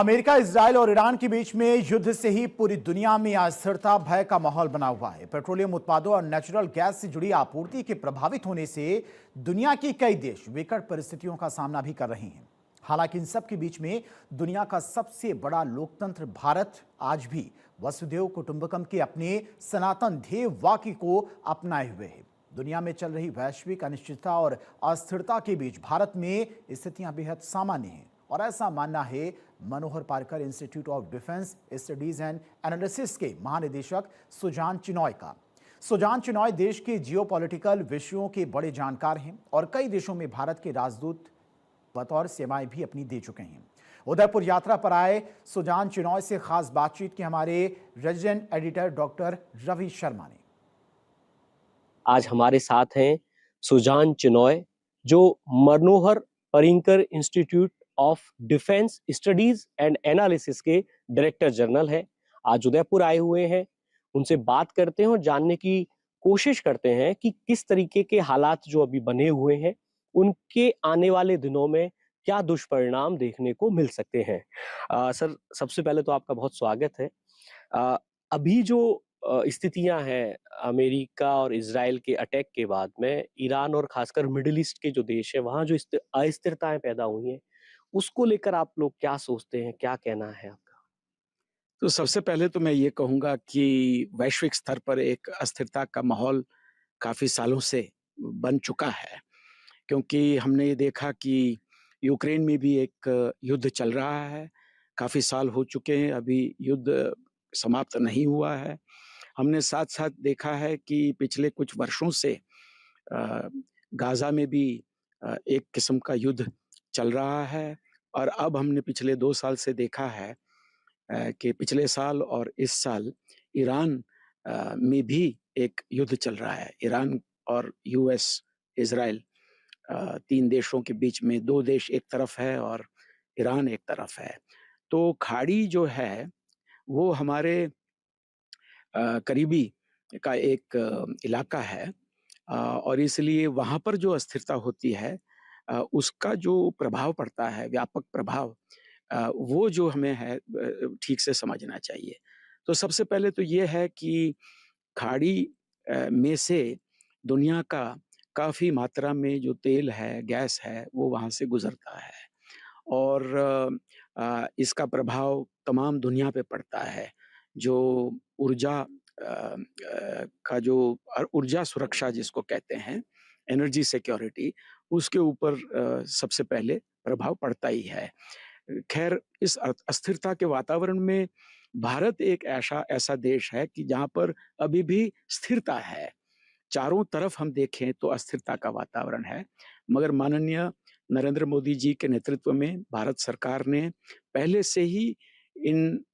America, Israel और Iran के बीच में युद्ध से ही पूरी दुनिया में अस्थिरता, भय का माहौल बना हुआ है। पेट्रोलियम उत्पादों और नेचुरल गैस से जुड़ी आपूर्ति के प्रभावित होने से दुनिया के कई देश विकट परिस्थितियों का सामना भी कर रहे हैं। हालांकि इन सब के बीच में दुनिया का सबसे बड़ा लोकतंत्र भारत आज भी वसुधैव कुटुंबकम के अपने सनातन ध्येय वाक्य को अपनाए हुए है। दुनिया में चल रही वैश्विक अनिश्चितता और अस्थिरता के बीच भारत में स्थितियां बेहद सामान्य हैं, और ऐसा मानना है Manohar Parrikar institute of defence studies and analysis के महानिदेशक सुजान चिनॉय का। सुजान चिनॉय देश के जियोपॉलिटिकल विषयों के बड़े जानकार हैं और कई देशों में भारत के राजदूत बतौर सेवाएं भी अपनी दे चुके हैं। उदयपुर यात्रा पर आए सुजान चिनॉय से खास बातचीत की हमारे resident editor doctor Ravi Sharma ने। आज हमारे साथ हैं सुजान चिनॉय, जो Manohar Parrikar institute of defence studies and analysis के डायरेक्टर जनरल है। आज उदयपुर आए हुए हैं, उनसे बात करते हैं और जानने की कोशिश करते हैं कि किस तरीके के हालात जो अभी बने हुए हैं उनके आने वाले दिनों में क्या दुष्परिणाम देखने को मिल सकते हैं। सर, सबसे पहले तो आपका बहुत स्वागत है। अभी जो स्थितियां हैं अमेरिका और इजराइल के अटैक के बाद में, ईरान और खासकर मिडिल ईस्ट के जो देश है वहां जो अस्थिरताएं पैदा हुई हैं, उसको लेकर आप लोग क्या सोचते हैं, क्या कहना है आपका? तो सबसे पहले तो मैं ये कहूँगा कि वैश्विक स्तर पर एक अस्थिरता का माहौल काफ़ी सालों से बन चुका है, क्योंकि हमने ये देखा कि यूक्रेन में भी एक युद्ध चल रहा है। काफ़ी साल हो चुके हैं, अभी युद्ध समाप्त नहीं हुआ है। हमने साथ-साथ देखा है कि पिछले कुछ वर्षों से अ, गाज़ा में भी एक किस्म का युद्ध चल रहा है, और अब हमने पिछले 2 साल से देखा है कि पिछले साल और इस साल ईरान में भी एक युद्ध चल रहा है। ईरान और यूएस, इज़राइल 3 देशों के बीच में 2 देश एक तरफ है और ईरान एक तरफ है। तो खाड़ी जो है वो हमारे करीबी का एक इलाका है, और इसलिए वहाँ पर जो अस्थिरता होती है उसका जो प्रभाव पड़ता है, व्यापक प्रभाव, वो जो हमें है ठीक से समझना चाहिए। तो सबसे पहले तो ये है कि खाड़ी में से दुनिया का काफ़ी मात्रा में जो तेल है, गैस है, वो वहाँ से गुज़रता है, और इसका प्रभाव तमाम दुनिया पे पड़ता है। जो ऊर्जा का जो ऊर्जा सुरक्षा जिसको कहते हैं, एनर्जी सिक्योरिटी, उसके ऊपर सबसे पहले प्रभाव पड़ता ही है। खैर, इस अस्थिरता के वातावरण में भारत एक ऐसा ऐसा देश है कि जहाँ पर अभी भी स्थिरता है। चारों तरफ हम देखें तो अस्थिरता का वातावरण है, मगर माननीय नरेंद्र मोदी जी के नेतृत्व में भारत सरकार ने पहले से ही इन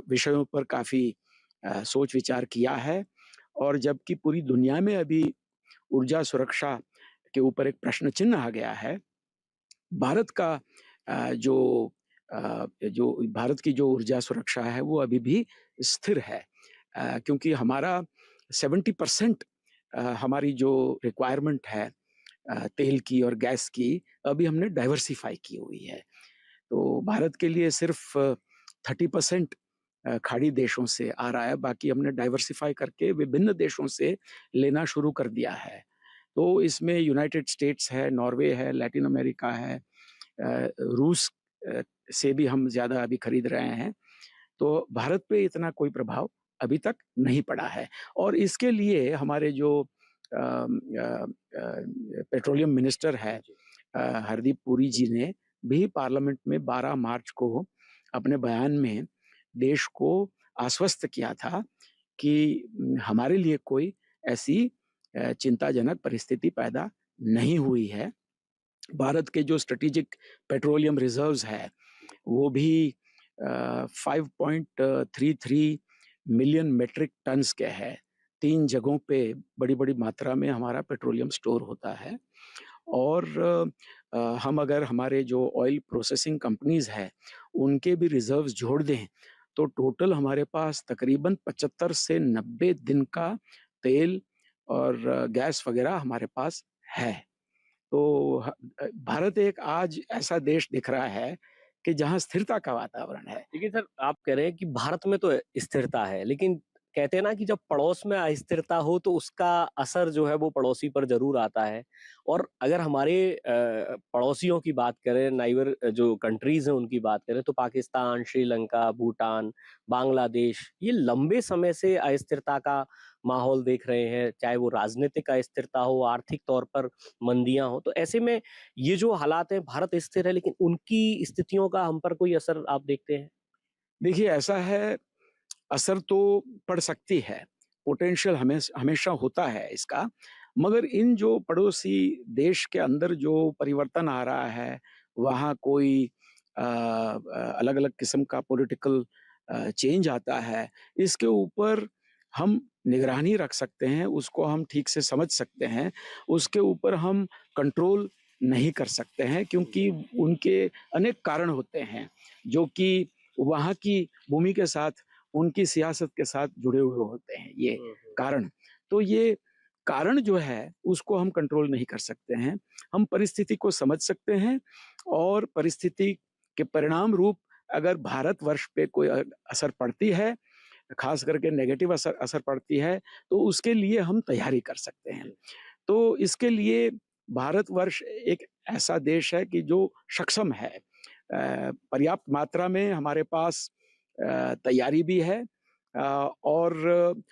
विषयों पर काफ़ी सोच विचार किया है, और जबकि पूरी दुनिया में अभी ऊर्जा सुरक्षा के ऊपर एक प्रश्न चिन्ह आ गया है, भारत का जो जो भारत की जो ऊर्जा सुरक्षा है वो अभी भी स्थिर है, क्योंकि हमारा 70% हमारी जो रिक्वायरमेंट है तेल की और गैस की, अभी हमने डाइवर्सिफ़ाई की हुई है। तो भारत के लिए सिर्फ़ 30% खाड़ी देशों से आ रहा है, बाकी हमने डाइवर्सिफ़ाई करके विभिन्न देशों से लेना शुरू कर दिया है। तो इसमें यूनाइटेड स्टेट्स है, नॉर्वे है, लैटिन अमेरिका है, रूस से भी हम ज़्यादा अभी खरीद रहे हैं। तो भारत पे इतना कोई प्रभाव अभी तक नहीं पड़ा है, और इसके लिए हमारे जो पेट्रोलियम मिनिस्टर है हरदीप पुरी जी ने भी पार्लियामेंट में 12 मार्च को अपने बयान में देश को आश्वस्त किया था कि हमारे लिए कोई ऐसी चिंताजनक परिस्थिति पैदा नहीं हुई है। भारत के जो स्ट्रेटेजिक पेट्रोलियम रिजर्व्स है वो भी 5.33 मिलियन मेट्रिक टन्स के है। 3 जगहों पे बड़ी-बड़ी मात्रा में हमारा पेट्रोलियम स्टोर होता है, और हम अगर हमारे जो ऑयल प्रोसेसिंग कंपनीज़ हैं, उनके भी रिज़र्व्स जोड़ दें, तो टोटल हमारे पास तकरीबन 75 से 90 दिन का तेल और गैस वग़ैरह हमारे पास है। तो भारत एक आज ऐसा देश दिख रहा है कि जहाँ स्थिरता का वातावरण है। लेकिन सर आप कह रहे हैं कि भारत में तो स्थिरता है, लेकिन कहते हैं ना कि जब पड़ोस में अस्थिरता हो तो उसका असर जो है वो पड़ोसी पर ज़रूर आता है। और अगर हमारे पड़ोसियों की बात करें, नाइबर जो कंट्रीज़ हैं उनकी बात करें, तो पाकिस्तान, श्रीलंका, भूटान, बांग्लादेश ये लंबे समय से अस्थिरता का माहौल देख रहे हैं, चाहे वो राजनीतिक अस्थिरता हो, आर्थिक तौर पर मंदियाँ हों। तो ऐसे में ये जो हालात हैं, भारत स्थिर है लेकिन उनकी स्थितियों का हम पर कोई असर आप देखते हैं? देखिए ऐसा है, असर तो पड़ सकती है, पोटेंशियल हमेशा होता है इसका, मगर इन जो पड़ोसी देश के अंदर जो परिवर्तन आ रहा है, वहाँ कोई अलग-अलग किस्म का पॉलिटिकल चेंज आता है, इसके ऊपर हम निगरानी रख सकते हैं, उसको हम ठीक से समझ सकते हैं, उसके ऊपर हम कंट्रोल नहीं कर सकते हैं क्योंकि उनके अनेक कारण होते हैं, जो कि वहाँ की भूमि के साथ, उनकी सियासत के साथ जुड़े हुए होते हैं ये कारण। तो ये कारण जो है उसको हम कंट्रोल नहीं कर सकते हैं। हम परिस्थिति को समझ सकते हैं और परिस्थिति के परिणाम रूप अगर भारतवर्ष पे कोई असर पड़ती है, ख़ास करके नेगेटिव असर असर पड़ती है, तो उसके लिए हम तैयारी कर सकते हैं। तो इसके लिए भारतवर्ष एक ऐसा देश है कि जो सक्षम है। पर्याप्त मात्रा में हमारे पास तैयारी भी है और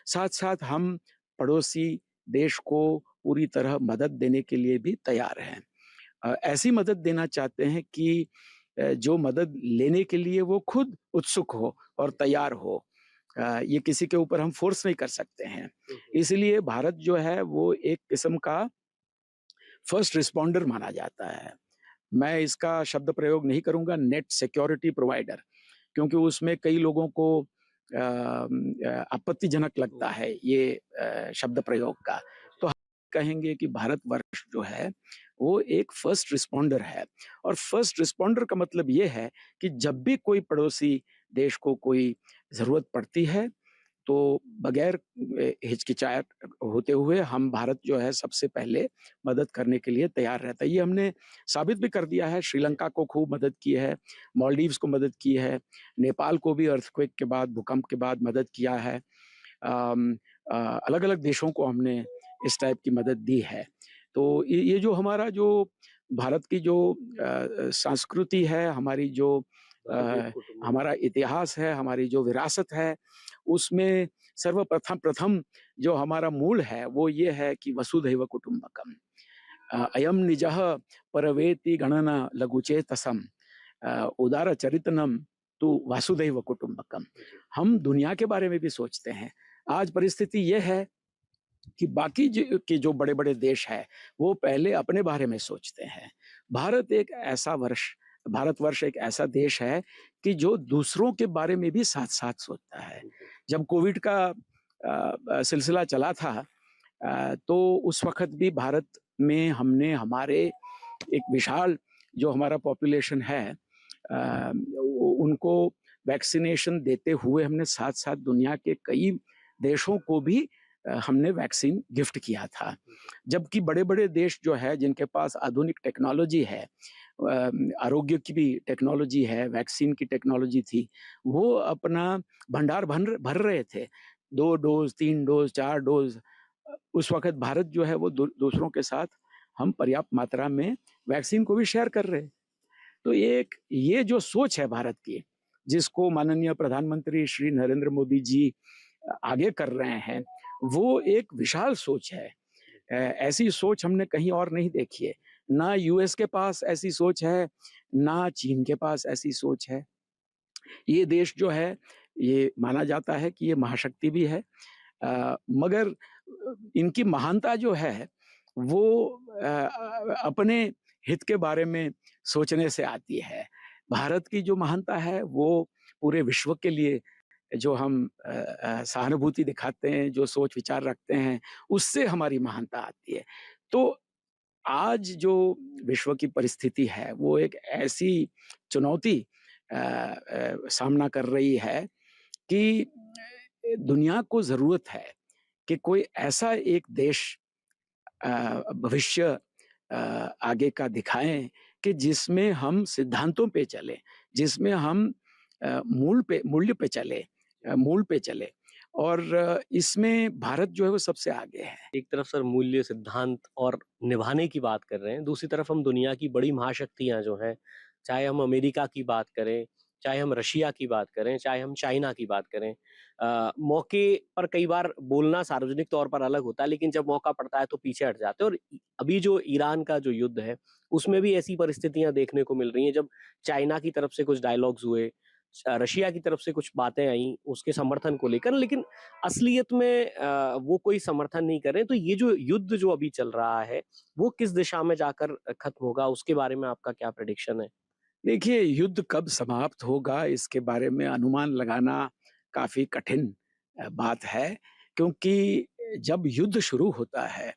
साथ-साथ हम पड़ोसी देश को पूरी तरह मदद देने के लिए भी तैयार हैं। ऐसी मदद देना चाहते हैं कि जो मदद लेने के लिए वो खुद उत्सुक हो और तैयार हो। ये किसी के ऊपर हम फ़ोर्स नहीं कर सकते हैं। इसलिए भारत जो है वो एक किस्म का फर्स्ट रिस्पॉन्डर माना जाता है। मैं इसका शब्द प्रयोग नहीं करूँगा नेट सिक्योरिटी प्रोवाइडर क्योंकि उसमें कई लोगों को आपत्तिजनक लगता है ये शब्द प्रयोग का। तो हम कहेंगे कि भारतवर्ष जो है वो एक फर्स्ट रिस्पॉन्डर है और फर्स्ट रिस्पॉन्डर का मतलब ये है कि जब भी कोई पड़ोसी देश को कोई ज़रूरत पड़ती है तो बगैर हिचकिचाहट होते हुए हम भारत जो है सबसे पहले मदद करने के लिए तैयार रहता है। ये हमने साबित भी कर दिया है, श्रीलंका को खूब मदद की है, मालदीव्स को मदद की है, नेपाल को भी अर्थक्वेक के बाद, भूकंप के बाद मदद किया है। अलग-अलग देशों को हमने इस टाइप की मदद दी है। तो ये जो हमारा जो भारत की जो संस्कृति है, हमारी जो हमारा इतिहास है, हमारी जो विरासत है, उसमें प्रथम जो हमारा मूल है, वो ये है कि वसुधैव कुटुम्बकम। अयं निजः परवेति गणना लघुचेतसम् उदारचरितनं तु वासुदैव कुटुम्बकम। हम दुनिया के बारे में भी सोचते हैं। आज परिस्थिति ये है कि बाकी जो बड़े-बड़े देश हैं, वो पहले अपने बारे में सोचते हैं। भारतवर्ष एक ऐसा देश है कि जो दूसरों के बारे में भी साथ-साथ सोचता है। जब कोविड का सिलसिला चला था तो उस वक़्त भी भारत में हमने हमारे एक विशाल जो हमारा पॉपुलेशन है उनको वैक्सीनेशन देते हुए हमने साथ-साथ दुनिया के कई देशों को भी हमने वैक्सीन गिफ्ट किया था। जबकि बड़े-बड़े देश जो है जिनके पास आधुनिक टेक्नोलॉजी है आरोग्य की भी टेक्नोलॉजी है, वैक्सीन की टेक्नोलॉजी थी, वो अपना भंडार भर रहे थे। 2 डोज़, 3 डोज़, 4 डोज़ उस वक़्त भारत जो है वो दूसरों के साथ हम पर्याप्त मात्रा में वैक्सीन को भी शेयर कर रहे हैं। तो ये जो सोच है भारत की, जिसको माननीय प्रधानमंत्री श्री नरेंद्र मोदी जी आगे कर रहे हैं, वो एक विशाल सोच है। ऐसी सोच हमने कहीं और नहीं देखी है। ना यूएस के पास ऐसी सोच है, ना चीन के पास ऐसी सोच है। ये देश जो है, ये माना जाता है कि ये महाशक्ति भी है मगर इनकी महानता जो है, वो अपने हित के बारे में सोचने से आती है। भारत की जो महानता है, वो पूरे विश्व के लिए जो हम सहानुभूति दिखाते हैं, जो सोच विचार रखते हैं, उससे हमारी महानता आती है। तो आज जो विश्व की परिस्थिति है, वो एक ऐसी चुनौती सामना कर रही है कि दुनिया को ज़रूरत है कि कोई ऐसा एक देश भविष्य आगे का दिखाएँ कि जिसमें हम सिद्धांतों पे चलें, जिसमें हम मूल पे चले और इसमें भारत जो है वो सबसे आगे है। एक तरफ सर मूल्य सिद्धांत और निभाने की बात कर रहे हैं, दूसरी तरफ हम दुनिया की बड़ी महाशक्तियां जो हैं, चाहे हम अमेरिका की बात करें, चाहे हम रशिया की बात करें, चाहे हम चाइना की बात करें, मौके पर कई बार बोलना सार्वजनिक तौर पर अलग होता है, लेकिन जब मौका पड़ता है तो पीछे हट जाते हैं। और अभी जो ईरान का जो युद्ध है, उसमें भी ऐसी परिस्थितियां देखने को मिल रही हैं। जब चाइना की तरफ से कुछ डायलॉग्स हुए, रशिया की तरफ से कुछ बातें आई उसके समर्थन को लेकर, लेकिन असलियत में वो कोई समर्थन नहीं कर रहे। तो ये जो युद्ध जो अभी चल रहा है, वो किस दिशा में जाकर खत्म होगा, उसके बारे में आपका क्या प्रेडिक्शन है? देखिए, युद्ध कब समाप्त होगा इसके बारे में अनुमान लगाना काफ़ी कठिन बात है, क्योंकि जब युद्ध शुरू होता है,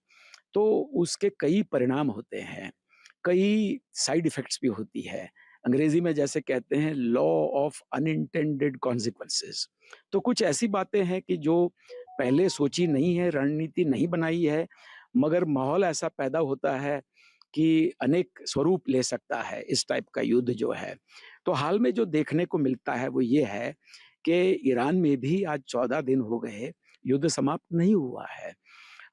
तो उसके कई परिणाम होते हैं, कई साइड इफ़ेक्ट्स भी होती है। अंग्रेज़ी में जैसे कहते हैं लॉ ऑफ अनइंटेंडेड कॉन्सेक्वेंसेस। तो कुछ ऐसी बातें हैं कि जो पहले सोची नहीं है, रणनीति नहीं बनाई है, मगर माहौल ऐसा पैदा होता है कि अनेक स्वरूप ले सकता है इस टाइप का युद्ध जो है। तो हाल में जो देखने को मिलता है वो ये है कि ईरान में भी आज 14 दिन हो गए, युद्ध समाप्त नहीं हुआ है।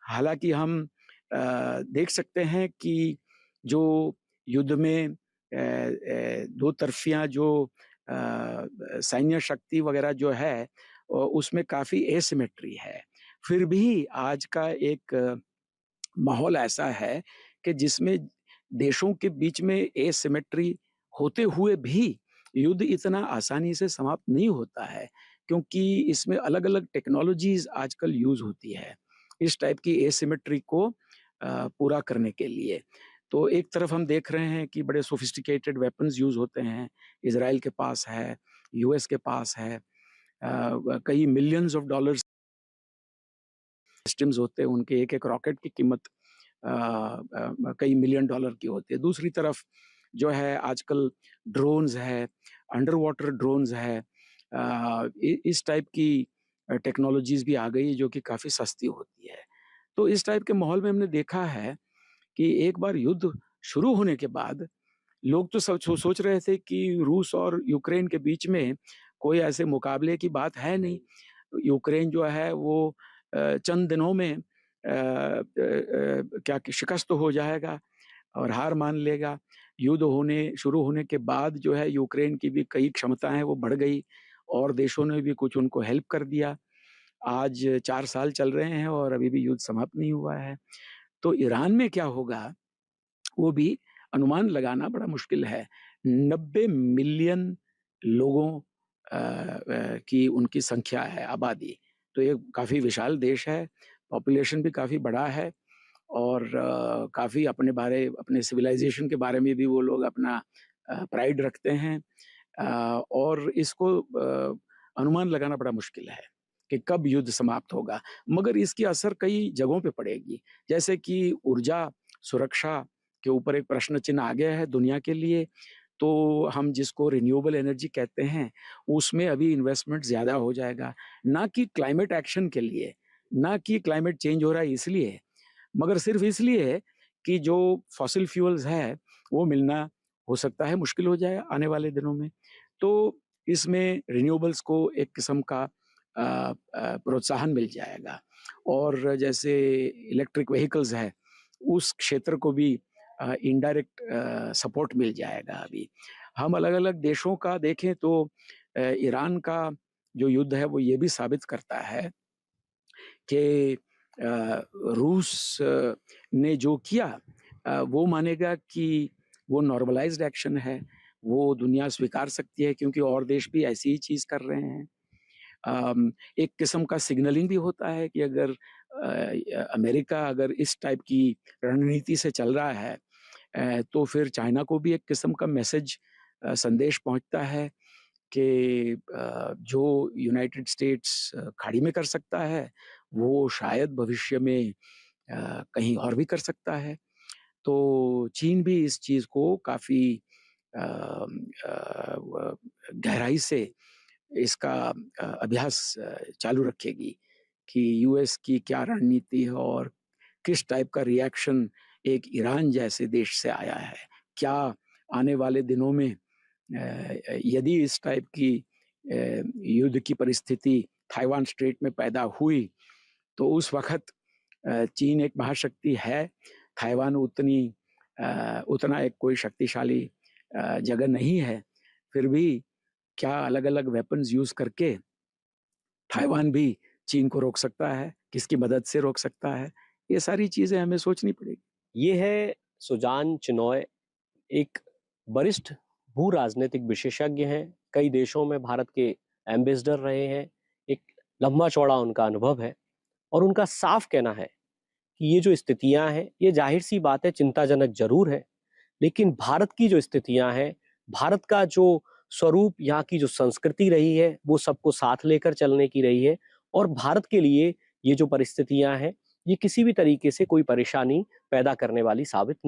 हालाँकि हम देख सकते हैं कि जो युद्ध में दो तरफ़ियाँ जो सैन्य शक्ति वग़ैरह जो है उसमें काफ़ी एसिमेट्री है। फिर भी आज का एक माहौल ऐसा है कि जिसमें देशों के बीच में एसिमेट्री होते हुए भी युद्ध इतना आसानी से समाप्त नहीं होता है, क्योंकि इसमें अलग-अलग टेक्नोलॉजीज़ आजकल यूज़ होती है, इस टाइप की एसिमेट्री को पूरा करने के लिए। तो एक तरफ हम देख रहे हैं कि बड़े सोफिस्टिकेटेड वेपन्स यूज़ होते हैं, इज़राइल के पास है, यूएस के पास है, कई मिलियंस ऑफ डॉलर्स सिस्टम्स होते हैं, उनके एक-एक रॉकेट की कीमत कई मिलियन डॉलर की होती है। दूसरी तरफ जो है आजकल ड्रोन्स है, अंडर वाटर ड्रोन्स है, इस टाइप की टेक्नोलॉजीज़ भी आ गई है जो कि काफ़ी सस्ती होती है। तो इस टाइप के माहौल में हमने देखा है कि एक बार युद्ध शुरू होने के बाद लोग तो सोच रहे थे कि रूस और यूक्रेन के बीच में कोई ऐसे मुकाबले की बात है नहीं। यूक्रेन जो है वो चंद दिनों में क्या कि शिकस्त हो जाएगा और हार मान लेगा। युद्ध होने शुरू होने के बाद जो है यूक्रेन की भी कई क्षमताएँ वो बढ़ गई और देशों ने भी कुछ उनको हेल्प कर दिया। आज 4 साल चल रहे हैं और अभी भी युद्ध समाप्त नहीं हुआ है। तो ईरान में क्या होगा, वो भी अनुमान लगाना बड़ा मुश्किल है। 90 मिलियन लोगों की उनकी संख्या है, आबादी। तो ये काफ़ी विशाल देश है, पॉपुलेशन भी काफ़ी बड़ा है और काफ़ी अपने सिविलाइज़ेशन के बारे में भी वो लोग अपना प्राइड रखते हैं। और इसको अनुमान लगाना बड़ा मुश्किल है कि कब युद्ध समाप्त होगा। मगर इसकी असर कई जगहों पे पड़ेगी, जैसे कि ऊर्जा सुरक्षा के ऊपर एक प्रश्न चिन्ह आ गया है दुनिया के लिए। तो हम जिसको रिन्यूएबल एनर्जी कहते हैं, उसमें अभी इन्वेस्टमेंट ज़्यादा हो जाएगा। ना कि क्लाइमेट एक्शन के लिए, ना कि क्लाइमेट चेंज हो रहा है इसलिए, मगर सिर्फ़ इसलिए कि जो फॉसिल फ्यूल्स है, वो मिलना हो सकता है मुश्किल हो जाए आने वाले दिनों में। तो इसमें रिन्यूएबल्स को एक किस्म का प्रोत्साहन मिल जाएगा और जैसे इलेक्ट्रिक व्हीकल्स है, उस क्षेत्र को भी इनडायरेक्ट सपोर्ट मिल जाएगा अभी। हम अलग-अलग देशों का देखें तो ईरान का जो युद्ध है, वो ये भी साबित करता है कि रूस ने जो किया वो मानेगा कि वो नॉर्मलाइज़्ड एक्शन है, वो दुनिया स्वीकार सकती है क्योंकि और देश भी ऐसी ही चीज़ कर रहे हैं। एक किस्म का सिग्नलिंग भी होता है कि अगर अमेरिका अगर इस टाइप की रणनीति से चल रहा है तो फिर चाइना को भी एक किस्म का मैसेज संदेश पहुँचता है कि जो यूनाइटेड स्टेट्स खाड़ी में कर सकता है, वो शायद भविष्य में कहीं और भी कर सकता है। तो चीन भी इस चीज़ को काफ़ी गहराई से इसका अभ्यास चालू रखेगी कि यूएस की क्या रणनीति है और किस टाइप का रिएक्शन एक ईरान जैसे देश से आया है। क्या आने वाले दिनों में यदि इस टाइप की युद्ध की परिस्थिति ताइवान स्ट्रेट में पैदा हुई, तो उस वक़्त चीन एक महाशक्ति है, ताइवान उतना एक कोई शक्तिशाली जगह नहीं है, फिर भी क्या अलग-अलग वेपन्स यूज़ करके ताइवान भी चीन को रोक सकता है, किसकी मदद से रोक सकता है, ये सारी चीज़ें हमें सोचनी पड़ेगी। ये है सुजान चिनॉय, एक वरिष्ठ भू राजनीतिक विशेषज्ञ हैं, कई देशों में भारत के एम्बेसडर रहे हैं, एक लंबा चौड़ा उनका अनुभव है और उनका साफ कहना है कि ये जो स्थितियां हैं, ये जाहिर सी बात है चिंताजनक जरूर है, लेकिन भारत की जो स्थितियां हैं, भारत का जो स्वरूप, यहाँ की जो संस्कृति रही है, वो सबको साथ लेकर चलने की रही है और भारत के लिए ये जो परिस्थितियां हैं, ये किसी भी तरीके से कोई परेशानी पैदा करने वाली साबित नहीं